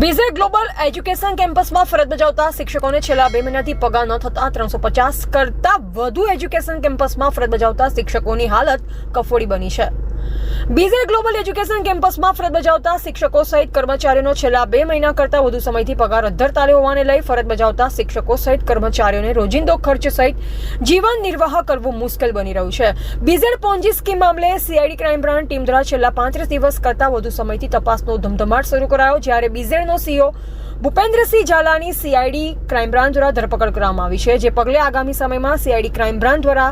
BZ global education કેમ્પસમાં ફરજ બજાવતા શિક્ષકોને છેલ્લા 2 મહિનાથી પગાર ન થતા 350 કરતા વધુ એજ્યુકેશન કેમ્પસમાં ફરજ બજાવતા શિક્ષકોની હાલત કફોડી બની છે। બીઝેડ ગ્લોબલ એજ્યુકેશન કેમ્પસમાં ફરજ બજાવતા શિક્ષકો સહિત કર્મચારીઓનો છેલ્લા 2 મહિના કરતા વધુ સમયથી પગાર અધ્ધર તાલે હોવાને લઈ ફરજ બજાવતા શિક્ષકો સહિત કર્મચારીઓને રોજિંદો ખર્ચ સહિત જીવન નિર્વાહ કરવું મુશ્કેલ બની રહ્યું છે। બીઝેડ પોન્જી સ્કીમ મામલે સીઆઈડી ક્રાઇમ બ્રાન્ચ ટીમ દ્વારા છેલ્લા 35 દિવસ કરતા વધુ સમયથી તપાસનો ધમધમાટ શરૂ કરાયો, જ્યારે બીઝેડનો સીઈઓ ભૂપેન્દ્રસિંહ ઝાલાની સીઆઈડી ક્રાઇમ બ્રાન્ચ દ્વારા ધરપકડ કરવામાં આવી છે, જે પગલે આગામી સમયમાં સીઆઈડી ક્રાઇમ બ્રાન્ચ દ્વારા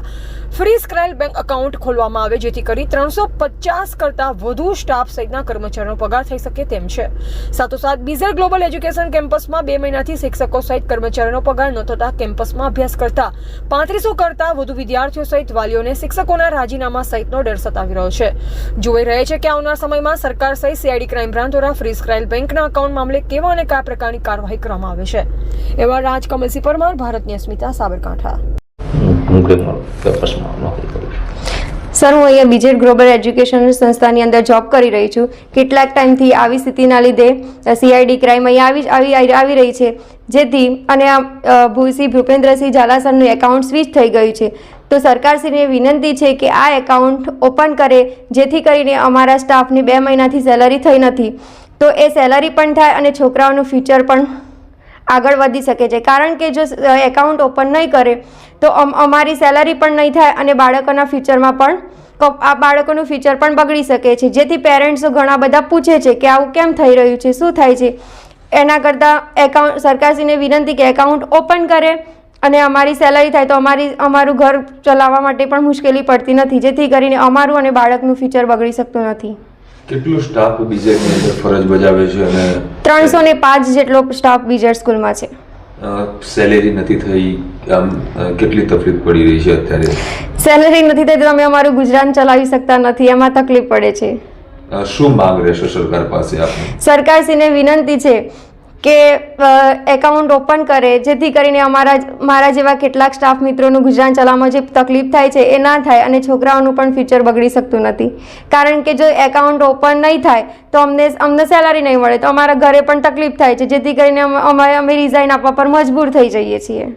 ફ્રીઝ કરાયેલ બેંક એકાઉન્ટ ખોલવામાં આવે, જેથી કરી 350 કરતા વધુ સ્ટાફ સહિતના કર્મચારીઓનો પગાર થઈ શકે તેમ છે। સાથોસાથ બીઝેડ ગ્લોબલ એજ્યુકેશન કેમ્પસમાં 2 મહિનાથી શિક્ષકો સહિત કર્મચારીઓનો પગાર ન થતા કેમ્પસમાં અભ્યાસ કરતા 3500 કરતા વધુ વિદ્યાર્થીઓ સહિત વાલીઓને શિક્ષકોના રાજીનામા સહિતનો ડર સતાવી રહ્યો છે। જોઈ રહે છે કે આવનાર સમયમાં સરકાર સહિત સીઆઈડી ક્રાઇમ બ્રાન્ચ દ્વારા ફ્રીઝ કરાયેલ બેંકના એકાઉન્ટ મામલે કેવા અને કયા પ્રકારની કાર્યવાહી કરવામાં આવે છે। એવા રાજકમલસિંહ પરમાર, ભારતની અસ્મિતા, સાબરકાંઠા। સર, હું અહીંયા બીજેડ ગ્લોબલ એજ્યુકેશન સંસ્થાની અંદર જોબ કરી રહી છું। કેટલાક ટાઈમથી આવી સ્થિતિના લીધે સીઆઈડી ક્રાઇમ અહીંયા આવી રહી છે, જેથી અને શ્રી ભૂપેન્દ્રસિંહ ઝાલા સરનું એકાઉન્ટ સ્વિચ થઈ ગયું છે। તો સરકારશ્રીને વિનંતી છે કે આ એકાઉન્ટ ઓપન કરે, જેથી કરીને અમારા સ્ટાફની 2 મહિનાથી સેલરી થઈ નથી, તો એ સેલરી પણ થાય અને છોકરાઓનું ફ્યુચર પણ આગળ વધી શકે છે। કારણ કે જો એકાઉન્ટ ઓપન નહીં કરે તો અમારી સેલરી પણ નહીં થાય અને બાળકોના ફ્યુચરમાં પણ બાળકોનું ફ્યુચર પણ બગડી શકે છે, જેથી પેરેન્ટ્સો ઘણા બધા પૂછે છે કે આવું કેમ થઈ રહ્યું છે, શું થાય છે। એના કરતાં સરકારશ્રીને વિનંતી કે એકાઉન્ટ ઓપન કરે અને અમારી સેલરી થાય તો અમારું ઘર ચલાવવા માટે પણ મુશ્કેલી પડતી નથી, જેથી કરીને અમારું અને બાળકનું ફ્યુચર બગડી શકતું નથી। કેટલો સ્ટાફ બીજેડની અંદર ફરજ બજાવે છે અને 305 જેટલો સ્ટાફ બીજેડ સ્કૂલમાં છે। સેલેરી નથી થઈ, આમ કેટલી તકલીફ પડી રહી છે અત્યારે? સેલેરી નથી થઈ તો અમે અમારું ગુજરાન ચલાવી શકતા નથી, એમાં તકલીફ પડે છે। શું માંગ રહેશે સરકાર પાસે આપની? સરકારશ્રીને વિનંતી છે કે એકાઉન્ટ ઓપન કરે, જેથી કરીને મારા જેવા કેટલાક સ્ટાફ મિત્રોનું ગુજરાન ચલાવવામાં જે તકલીફ થાય છે એ ના થાય અને છોકરાઓનું પણ ફ્યુચર બગડી શકતું નથી। કારણ કે જો એકાઉન્ટ ઓપન નહીં થાય તો અમને સેલરી નહીં મળે તો અમારા ઘરે પણ તકલીફ થાય છે, જેથી કરીને અમે રિઝાઇન આપવા પર મજબૂર થઈ જઈએ છીએ।